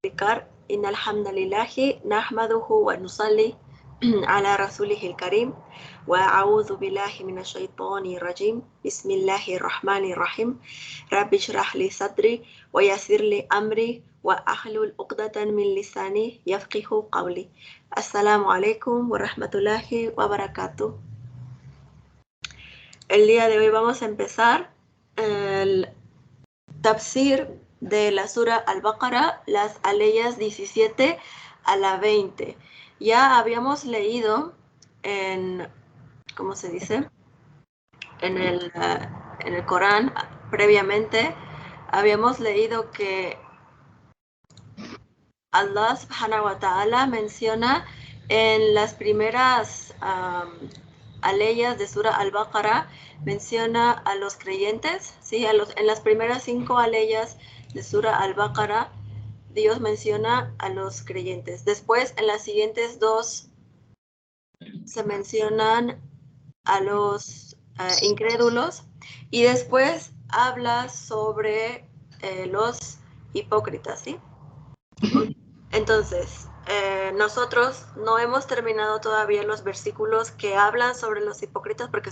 explicar. Innal hamdalillahi nahmaduhu wa nusalli ala rasulihil karim wa a'udzu billahi minasy syaithanir rajim. Bismillahirrahmanirrahim. Rabbi shrah li sadri wa yassir li amri wa ahlul 'uqdatan min lisani yafqihu qawli. Assalamualaikum warahmatullahi wabarakatuh. El día de hoy vamos a empezar el tafsir de la Sura Al-Baqarah, las aleyas 17 a la 20. Ya habíamos leído en, ¿cómo se dice? En el Corán, previamente, habíamos leído que Allah subhanahu wa ta'ala menciona en las primeras aleyas de Sura Al-Baqarah, menciona a los creyentes, ¿sí? En las primeras 5 aleyas de Sura Al-Baqarah, Dios menciona a los creyentes. Después, en las siguientes 2, se mencionan a los incrédulos, y después habla sobre los hipócritas, ¿sí? Entonces, nosotros no hemos terminado todavía los versículos que hablan sobre los hipócritas, porque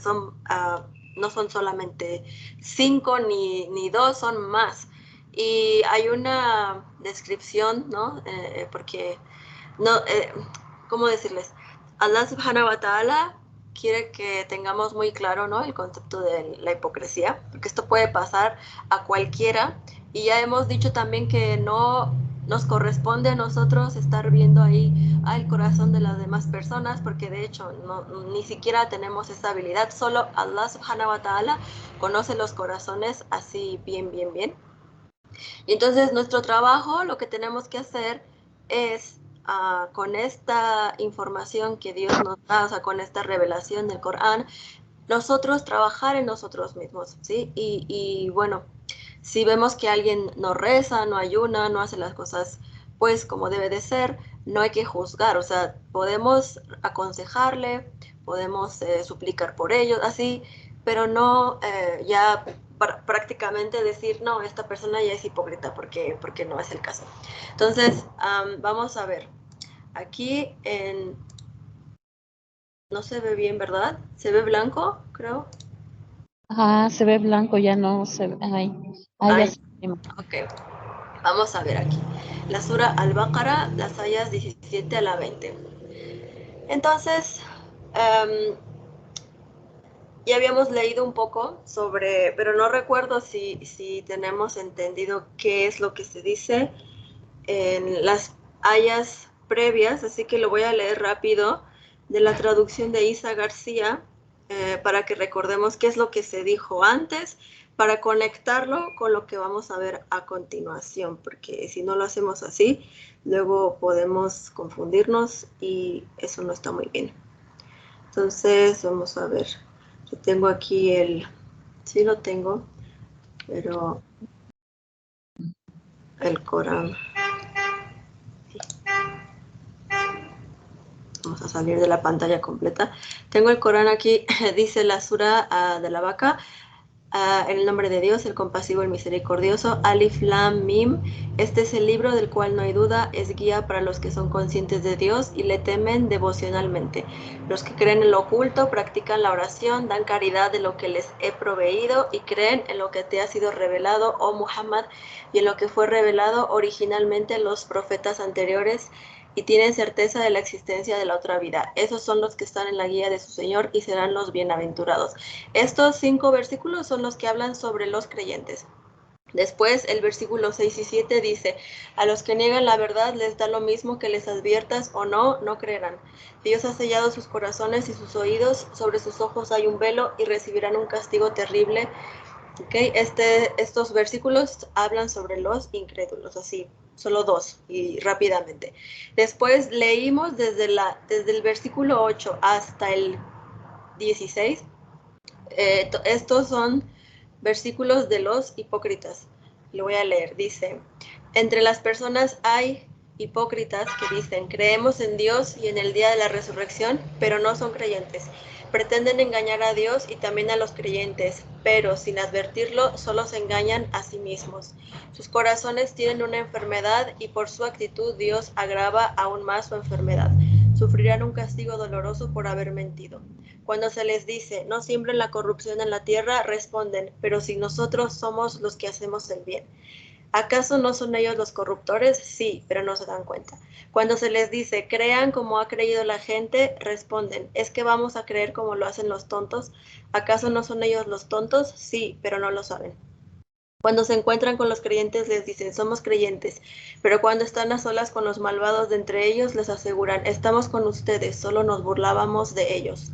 no son solamente 5 ni 2, son más. Y hay una descripción, ¿no? Porque, no, ¿cómo decirles? Allah subhanahu wa ta'ala quiere que tengamos muy claro, ¿no?, el concepto de la hipocresía, porque esto puede pasar a cualquiera. Y ya hemos dicho también que no nos corresponde a nosotros estar viendo ahí el corazón de las demás personas, porque de hecho ni siquiera tenemos esa habilidad. Solo Allah subhanahu wa ta'ala conoce los corazones así bien. Y entonces nuestro trabajo, lo que tenemos que hacer es, con esta información que Dios nos da, o sea, con esta revelación del Corán, nosotros trabajar en nosotros mismos, ¿sí? Y bueno, si vemos que alguien no reza, no ayuna, no hace las cosas pues como debe de ser, no hay que juzgar. O sea, podemos aconsejarle, podemos suplicar por ellos, así, pero no ya prácticamente decir, no, esta persona ya es hipócrita, porque no es el caso. Entonces, vamos a ver. Aquí no se ve bien, ¿verdad? ¿Se ve blanco, creo? Se ve blanco, ya no se ve. Ya se ve. Ok, vamos a ver aquí. La Sura Al-Baqarah, las ayas 17 a la 20. Entonces, ya habíamos leído un poco sobre, pero no recuerdo si tenemos entendido qué es lo que se dice en las ayas previas, así que lo voy a leer rápido de la traducción de Isa García, para que recordemos qué es lo que se dijo antes, para conectarlo con lo que vamos a ver a continuación, porque si no lo hacemos así, luego podemos confundirnos y eso no está muy bien. Entonces, vamos a ver. Yo tengo aquí sí lo tengo, pero el Corán. Vamos a salir de la pantalla completa. Tengo el Corán aquí, dice la Sura de la Vaca, en el nombre de Dios, el compasivo, el misericordioso, Alif Lam Mim. Este es el libro del cual no hay duda, es guía para los que son conscientes de Dios y le temen devocionalmente. Los que creen en lo oculto, practican la oración, dan caridad de lo que les he proveído y creen en lo que te ha sido revelado, oh Muhammad, y en lo que fue revelado originalmente los profetas anteriores, y tienen certeza de la existencia de la otra vida. Esos son los que están en la guía de su Señor y serán los bienaventurados. Estos 5 versículos son los que hablan sobre los creyentes. Después, el versículo 6 y 7 dice, a los que niegan la verdad les da lo mismo que les adviertas o no, no creerán. Dios ha sellado sus corazones y sus oídos, sobre sus ojos hay un velo y recibirán un castigo terrible. Okay. Estos versículos hablan sobre los incrédulos, así, solo 2 y rápidamente. Después leímos desde el versículo 8 hasta el 16. Estos son versículos de los hipócritas. Lo voy a leer. Dice, entre las personas hay hipócritas que dicen, creemos en Dios y en el día de la resurrección, pero no son creyentes. Pretenden engañar a Dios y también a los creyentes, pero sin advertirlo, solo se engañan a sí mismos. Sus corazones tienen una enfermedad y por su actitud Dios agrava aún más su enfermedad. Sufrirán un castigo doloroso por haber mentido. Cuando se les dice, no siembren la corrupción en la tierra, responden, pero si nosotros somos los que hacemos el bien. ¿Acaso no son ellos los corruptores? Sí, pero no se dan cuenta. Cuando se les dice, crean como ha creído la gente, responden, ¿es que vamos a creer como lo hacen los tontos? ¿Acaso no son ellos los tontos? Sí, pero no lo saben. Cuando se encuentran con los creyentes les dicen, somos creyentes, pero cuando están a solas con los malvados de entre ellos les aseguran, estamos con ustedes, solo nos burlábamos de ellos.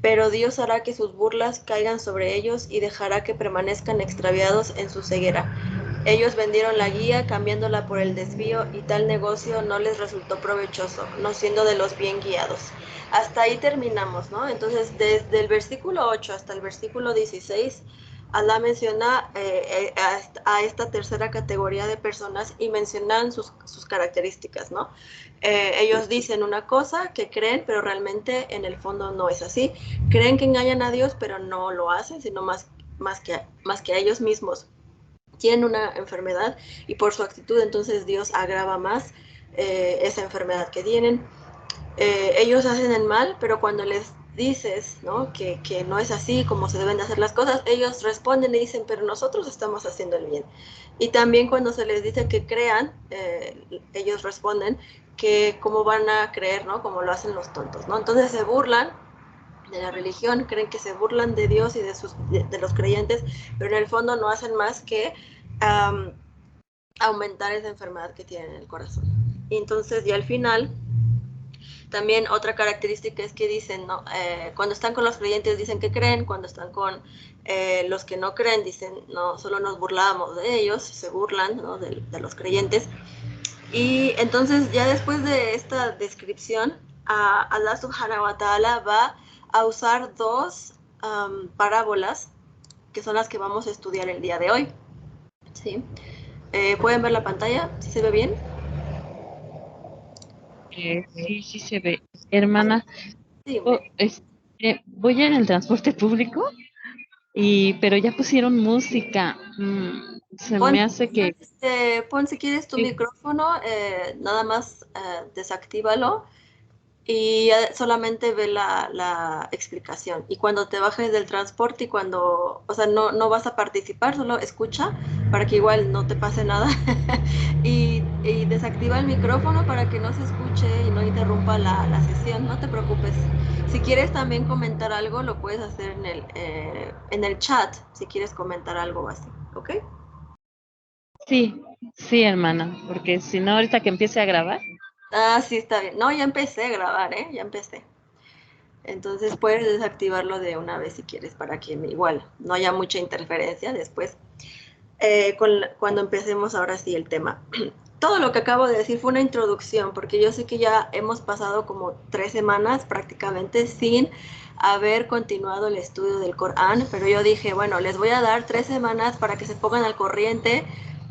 Pero Dios hará que sus burlas caigan sobre ellos y dejará que permanezcan extraviados en su ceguera. Ellos vendieron la guía cambiándola por el desvío y tal negocio no les resultó provechoso, no siendo de los bien guiados. Hasta ahí terminamos, ¿no? Entonces, desde el versículo 8 hasta el versículo 16, Alá menciona a esta tercera categoría de personas y mencionan sus características, ¿no? Ellos dicen una cosa que creen, pero realmente en el fondo no es así. Creen que engañan a Dios, pero no lo hacen, sino más que a ellos mismos. Tienen una enfermedad y por su actitud entonces Dios agrava más esa enfermedad que tienen. Ellos hacen el mal, pero cuando les dices, ¿no? que no es así como se deben de hacer las cosas, ellos responden y dicen, pero nosotros estamos haciendo el bien. Y también cuando se les dice que crean, ellos responden que cómo van a creer, ¿no? Como lo hacen los tontos, ¿no? Entonces se burlan de la religión, creen que se burlan de Dios y de los creyentes, pero en el fondo no hacen más que aumentar esa enfermedad que tienen en el corazón. Y entonces ya al final, también otra característica es que dicen, ¿no? Cuando están con los creyentes dicen que creen, cuando están con los que no creen dicen, no, solo nos burlábamos de ellos, se burlan, ¿no? de los creyentes. Y entonces ya después de esta descripción, Allah subhanahu wa ta'ala va a usar dos parábolas que son las que vamos a estudiar el día de hoy. ¿Sí? ¿Pueden ver la pantalla? ¿Sí se ve bien? Sí, sí se ve. Hermana, Sí. voy en el transporte público pero ya pusieron música. Se Pon, me hace que pon si quieres tu sí, micrófono, nada más desactívalo y solamente ve la explicación. Y cuando te bajes del transporte y cuando, o sea, no vas a participar, solo escucha para que igual no te pase nada. y desactiva el micrófono para que no se escuche y no interrumpa la sesión, no te preocupes. Si quieres también comentar algo, lo puedes hacer en el chat, si quieres comentar algo así, ¿ok? sí, sí, hermana, porque si no, ahorita que empiece a grabar, Ah, sí, está bien. No, ya empecé a grabar, ¿eh? Ya empecé. Entonces puedes desactivarlo de una vez si quieres para que igual no haya mucha interferencia después cuando empecemos ahora sí el tema. Todo lo que acabo de decir fue una introducción porque yo sé que ya hemos pasado como 3 semanas prácticamente sin haber continuado el estudio del Corán, pero yo dije, bueno, les voy a dar 3 semanas para que se pongan al corriente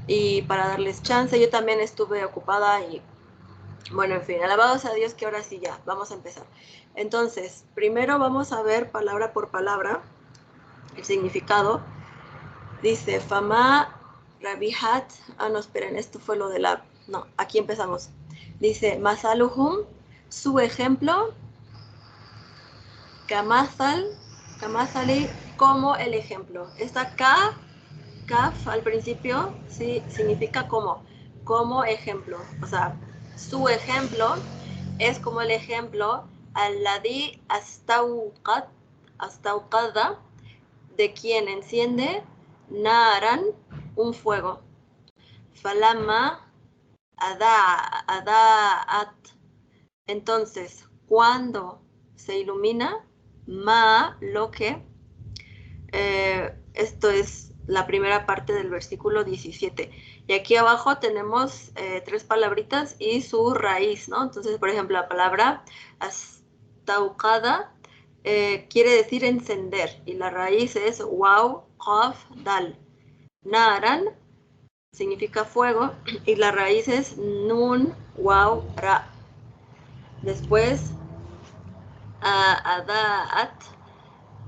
y para darles chance. Yo también estuve ocupada y bueno, en fin, alabados a Dios que ahora sí ya, vamos a empezar. Entonces, primero vamos a ver palabra por palabra el significado. Dice, Fama Rabihat, no, esperen, esto fue lo de la, no, aquí empezamos. Dice, Masaluhum, su ejemplo, Kamazali, como el ejemplo. Esta Kaf al principio, sí, significa como ejemplo. O sea, su ejemplo es como el ejemplo alladhi astauqada, de quien enciende naran, un fuego. Falama adaat. Entonces, cuando se ilumina, lo que, esto es la primera parte del versículo 17. Y aquí abajo tenemos 3 palabritas y su raíz, ¿no? Entonces, por ejemplo, la palabra astauqada quiere decir encender y la raíz es waw, qaf, dal. Naran significa fuego y la raíz es nun, waw, ra. Después Adaat,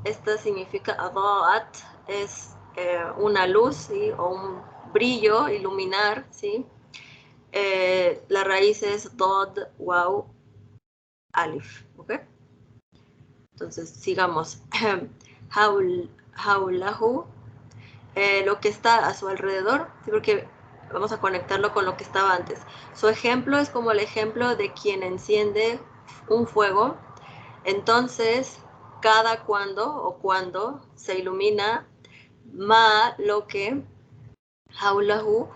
esta significa adaat, es una luz, ¿sí? O un brillo, iluminar, ¿sí? La raíz es dod, waw, alif, ¿ok? Entonces, sigamos. Haulahu, lo que está a su alrededor, ¿sí? Porque vamos a conectarlo con lo que estaba antes. Su ejemplo es como el ejemplo de quien enciende un fuego. Entonces, cada cuando se ilumina, lo que, haulahu,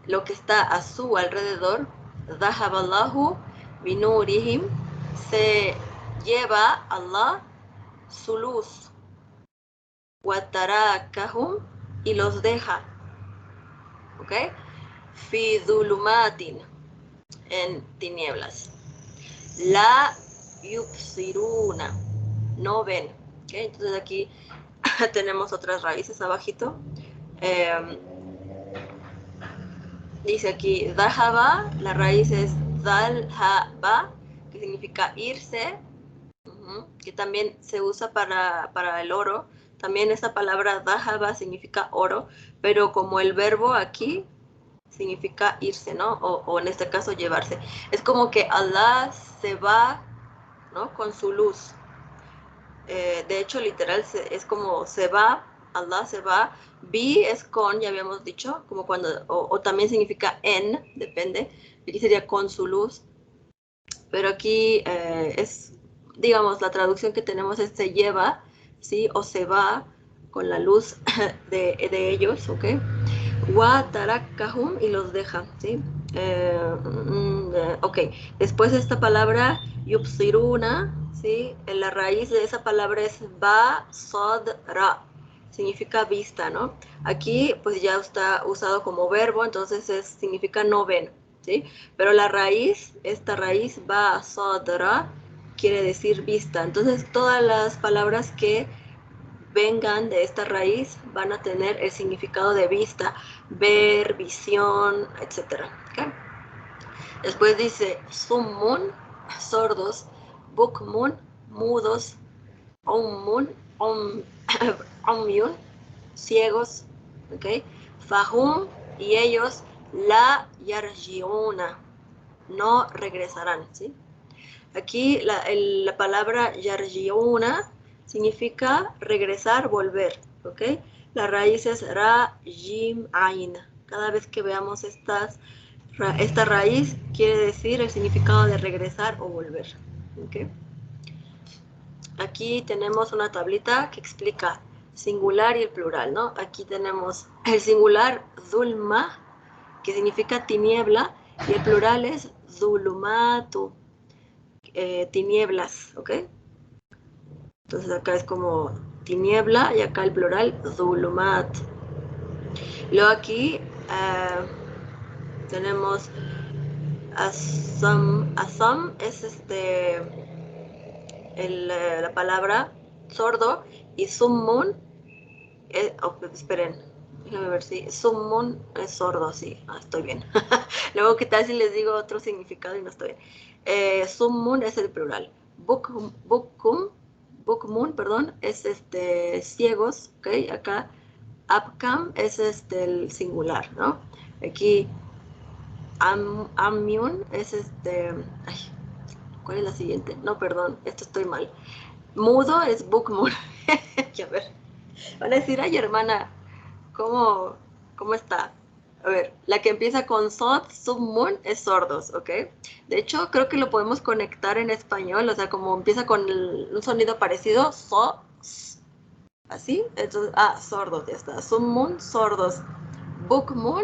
lo que está a su alrededor, dhahaballahu binurihim, se lleva Allah su luz, watarakahum, y los deja, ¿ok? Fi dhulumatin, en tinieblas. La yubsiruna, no ven, ¿ok? Entonces aquí tenemos otras raíces abajito. Dice aquí, dhahaba, la raíz es dhalhaba, que significa irse, que también se usa para el oro. También esa palabra dhahaba significa oro, pero como el verbo aquí significa irse, ¿no? O en este caso llevarse. Es como que Allah se va, ¿no? Con su luz. De hecho, literal, es como se va, Allah se va. Bi es con, ya habíamos dicho, como cuando, o también significa en, depende. Aquí sería con su luz. Pero aquí es, digamos, la traducción que tenemos es se lleva, ¿sí? O se va con la luz de ellos, ¿ok? Wa tarakahum, y los deja, ¿sí? Ok, después esta palabra yubsiruna, ¿sí? La raíz de esa palabra es ba, sod, ra, significa vista, ¿no? Aquí pues ya está usado como verbo, entonces significa no ven, ¿sí? Pero la raíz, esta raíz ba, sod, ra, quiere decir vista. Entonces todas las palabras que vengan de esta raíz van a tener el significado de vista, ver, visión, etc. ¿Okay? Después dice summun, sordos, bukmun, mudos, ummun, umyun, ciegos, ¿okay? Fahum, y ellos, la yarjiuna, no regresarán, ¿sí? Aquí la palabra yarjiuna significa regresar, volver, ¿ok? La raíz es ra, jim, ain. Cada vez que veamos esta raíz quiere decir el significado de regresar o volver, ¿ok? Aquí tenemos una tablita que explica singular y el plural, ¿no? Aquí tenemos el singular zulma, que significa tiniebla, y el plural es zulumatu, tinieblas, ¿ok? Entonces acá es como tiniebla y acá el plural zulumat. Luego aquí tenemos asam es la palabra sordo, y summun, esperen, déjenme ver si summun es sordo, sí, estoy bien. Luego, ¿qué tal si les digo otro significado y no estoy bien? Summun es el plural. Bukmun, perdón, es ciegos, ¿ok? Acá Abkam es el singular, ¿no? Aquí Amyun es ay, ¿cuál es la siguiente? No, perdón, esto estoy mal. Mudo es Bukmun. A ver, van a decir, ay, hermana, ¿cómo, cómo está? A ver, la que empieza con sod, submun, es sordos, ¿ok? De hecho, creo que lo podemos conectar en español, o sea, como empieza con un sonido parecido, so, así, entonces, sordos, ya está. Submun, sordos. Bukmun,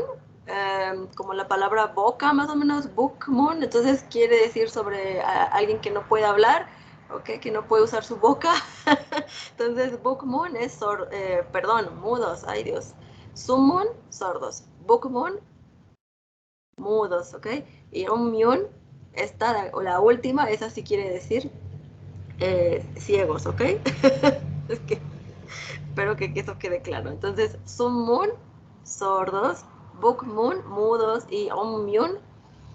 como la palabra boca, más o menos, bukmun, entonces quiere decir sobre alguien que no puede hablar, ¿ok? Que no puede usar su boca. Entonces, bukmun es, perdón, mudos, ay Dios. Sumun, sordos. Bukmun, mudos, ¿ok? Y umyun, la última, esa sí quiere decir ciegos, ¿ok? Es que espero que eso quede claro. Entonces, sumun, sordos, bukmun, mudos, y umyun,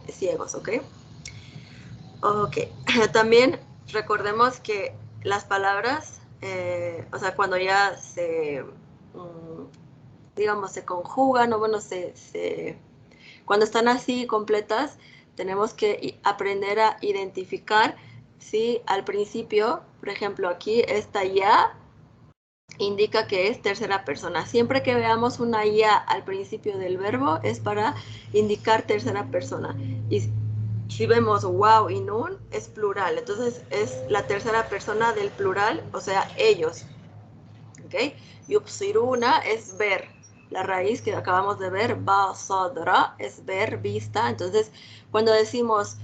ciegos, ¿ok? Ok, también recordemos que las palabras, o sea, cuando ya digamos, se conjugan, o bueno, cuando están así completas, tenemos que aprender a identificar si al principio, por ejemplo, aquí esta ya indica que es tercera persona. Siempre que veamos una ya al principio del verbo es para indicar tercera persona. Y si vemos wow y nun, es plural. Entonces es la tercera persona del plural, o sea, ellos. ¿Ok? Yubsiruna es ver. La raíz que acabamos de ver, basadra, es ver, vista. Entonces, cuando decimos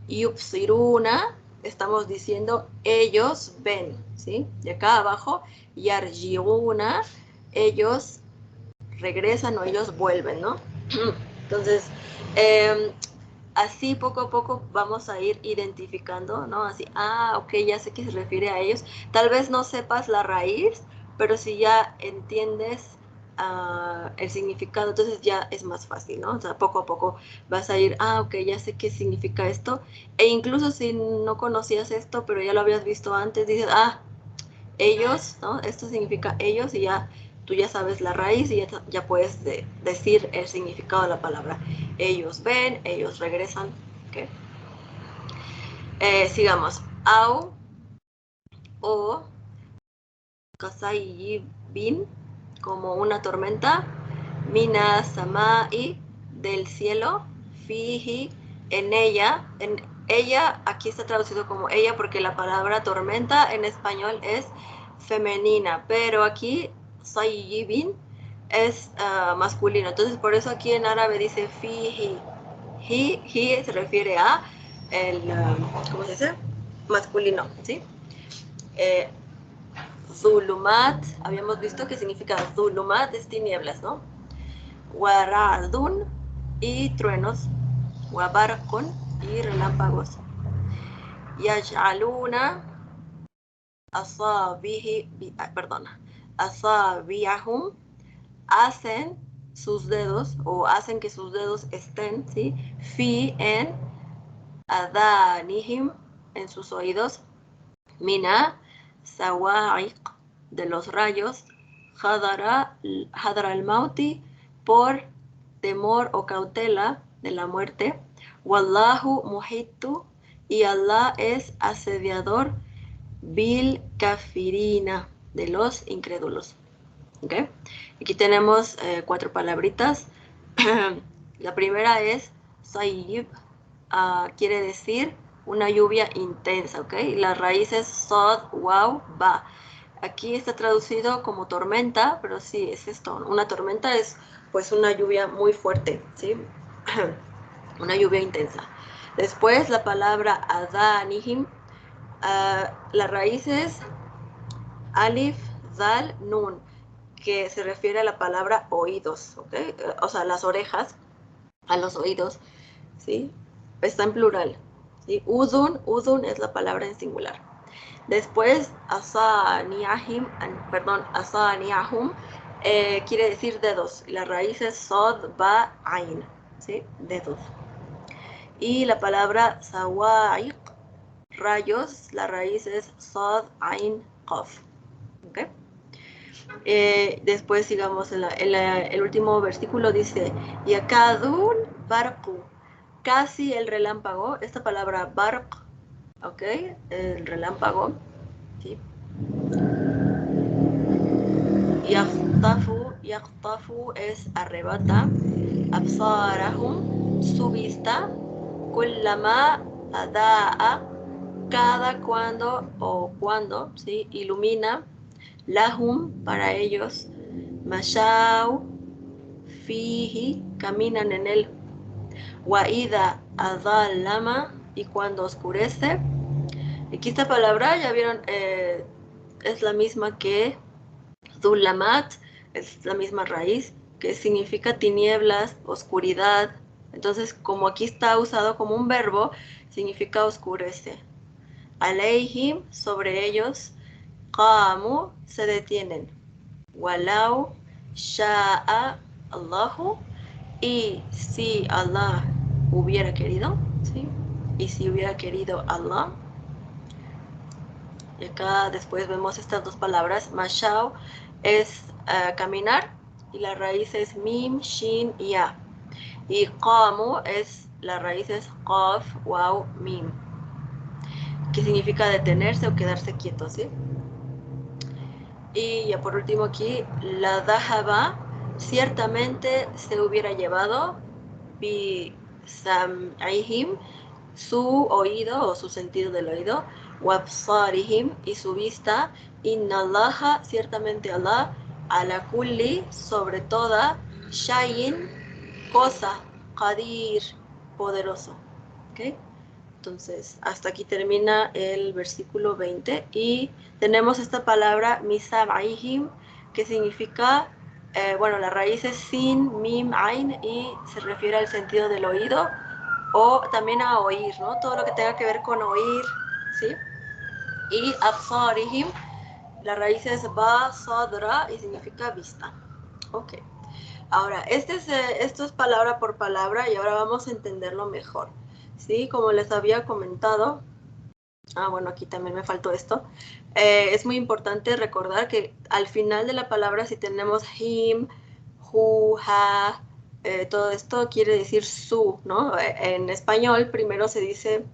yubsiruna, estamos diciendo ellos ven, ¿sí? Y acá abajo, yarjiuna, ellos regresan o ellos vuelven, ¿no? Entonces, así poco a poco vamos a ir identificando, ¿no? Así, ok, ya sé que se refiere a ellos. Tal vez no sepas la raíz, pero si ya entiendes el significado, entonces ya es más fácil, ¿no? O sea, poco a poco vas a ir, ok, ya sé qué significa esto. E incluso si no conocías esto, pero ya lo habías visto antes, dices, ellos, ¿no? Esto significa ellos y ya tú ya sabes la raíz y ya puedes decir el significado de la palabra. Ellos ven, ellos regresan. ¿Okay? Sigamos. Au o kasai bin, como una tormenta. Mina samai, del cielo. Fihi, en ella. En ella, aquí está traducido como ella porque la palabra tormenta en español es femenina, pero aquí sayyibin es masculino. Entonces, por eso aquí en árabe dice fihi. He se refiere a el, ¿cómo se dice? Masculino, ¿sí? Zulumat, habíamos visto que significa Zulumat es tinieblas, ¿no? Waradun y truenos, Wabarkun y relámpagos. Yaj'aluna asabiahum, hacen sus dedos o hacen que sus dedos estén, ¿sí? Fi en adanihim, en sus oídos. Mina sawa'iq, de los rayos. Hadara al-mauti, por temor o cautela de la muerte. Wallahu muhitu, y Allah es asediador, bil kafirina, de los incrédulos. ¿Okay? Aquí tenemos 4 palabritas. La primera es sayyib, quiere decir una lluvia intensa, ¿ok? Las raíces sod, wow, ba. Aquí está traducido como tormenta, pero sí, es esto. Una tormenta es pues una lluvia muy fuerte, ¿sí? Una lluvia intensa. Después la palabra adanihim, la raíz es alif, zal, nun, que se refiere a la palabra oídos, ¿ok? O sea, las orejas, a los oídos, ¿sí? Está en plural, ¿sí? Udun es la palabra en singular. Después, asaniahum, quiere decir dedos. La raíz es sod, ba, ain, ¿sí? Dedos. Y la palabra sawa'iq, rayos, la raíz es sod, ain, qaf. ¿Ok? Después sigamos el último versículo, dice yakadun barqu, casi el relámpago. Esta palabra barq, ¿ok? El relámpago, ¿sí? Yaqtafu es arrebata. Absarahum, su vista. Kullama adaa, cada cuando, ¿sí? Ilumina. Lahum, para ellos. Mashau, fihi, caminan en él. Waida adalama, y cuando oscurece. Aquí esta palabra, ya vieron, es la misma que Zulamat, es la misma raíz, que significa tinieblas, oscuridad. Entonces, como aquí está usado como un verbo, significa oscurece. Aleihim, sobre ellos. Qamu, se detienen. Walau sha'a Allahu, y si Allah hubiera querido, ¿sí? Y si hubiera querido Allah, Y acá después vemos estas dos palabras. Mashao es caminar y la raíz es mim, shin y ya. Y qamu es, la raíz es qaf, waw, mim, que significa detenerse o quedarse quieto, ¿sí? Y ya por último aquí, la dhahaba ciertamente se hubiera llevado bi sam'ihim, su oído o su sentido del oído, wabsarihim y su vista, inna Allaha, ciertamente Allah, ala kulli, sobre toda, shayin, cosa, qadir, poderoso. ¿Ok? Entonces, hasta aquí termina el versículo 20 y tenemos esta palabra misab'ihim, que significa, bueno, la raíz es sin, mim, ain, y se refiere al sentido del oído o también a oír, ¿no? Todo lo que tenga que ver con oír, ¿sí? Y absarihim, la raíz es ba, sadra, y significa vista. Ok. Ahora, esto es palabra por palabra y ahora vamos a entenderlo mejor. ¿Sí? Como les había comentado, bueno, aquí también me faltó esto. Es muy importante recordar que al final de la palabra, si tenemos him, hu, ha, todo esto quiere decir su, ¿no? En español primero se dice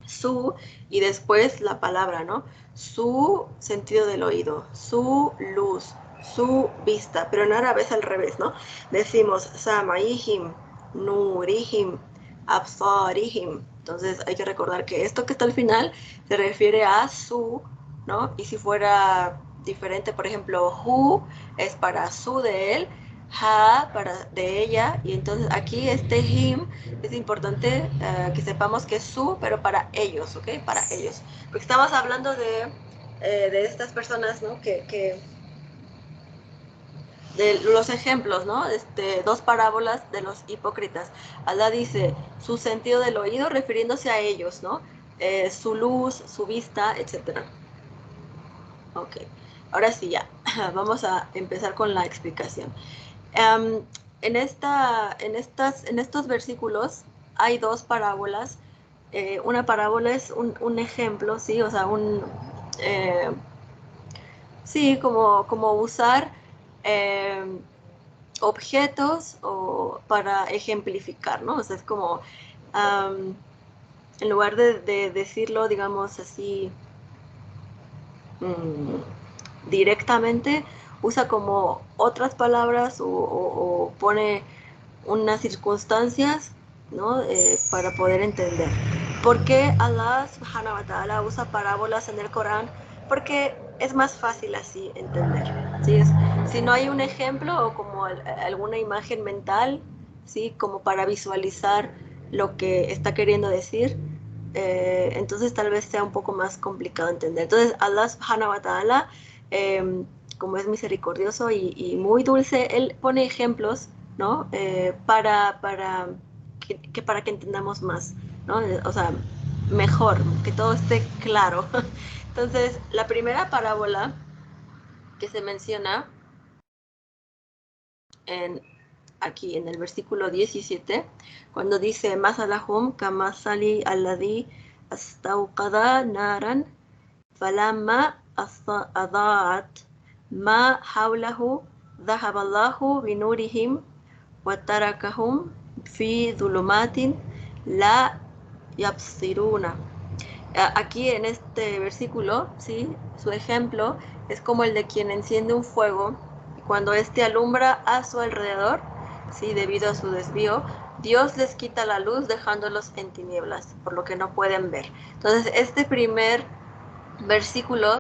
su y después la palabra, ¿no? Su sentido del oído, su luz, su vista, pero en árabe es al revés, ¿no? Decimos samaihim, nurihim, absarihim. Entonces hay que recordar que esto que está al final se refiere a su, ¿no? Y si fuera diferente, por ejemplo, hu es para su de él, ha para de ella, y entonces aquí este him es importante que sepamos que es su, pero para ellos, ¿ok? Para ellos. Porque estamos hablando de estas personas, ¿no? De los ejemplos, ¿no? Dos parábolas de los hipócritas. Allah dice su sentido del oído refiriéndose a ellos, ¿no? Su luz, su vista, etc. Ok, ahora sí ya, vamos a empezar con la explicación. Um, en estos versículos hay dos parábolas. Una parábola es un ejemplo, ¿sí? O sea, sí, como usar eh, objetos para ejemplificar, ¿no? O sea, es como, en lugar de decirlo, digamos así, directamente, usa como otras palabras o pone unas circunstancias, ¿no? Para poder entender. ¿Por qué Allah subhanahu wa ta'ala usa parábolas en el Corán? Porque es más fácil así entender. ¿Sí? Si no hay un ejemplo o como alguna imagen mental, ¿sí? Como para visualizar lo que está queriendo decir, entonces tal vez sea un poco más complicado entender. Entonces Allah subhanahu wa ta'ala, como es misericordioso y muy dulce, Él pone ejemplos, ¿no? Para que entendamos más, ¿no? O sea, mejor, que todo esté claro. Entonces, la primera parábola que se menciona en, aquí en el versículo 17, cuando dice Masalahum kamasali alladhi astauqada naran falamma adaat ma hawlahu dhahaballahu binurihim watarakahum fi dhulumatin la yabsiruna. Aquí en este versículo, ¿sí? Su ejemplo es como el de quien enciende un fuego y cuando éste alumbra a su alrededor, ¿sí? Debido a su desvío, Dios les quita la luz dejándolos en tinieblas, por lo que no pueden ver. Entonces, este primer versículo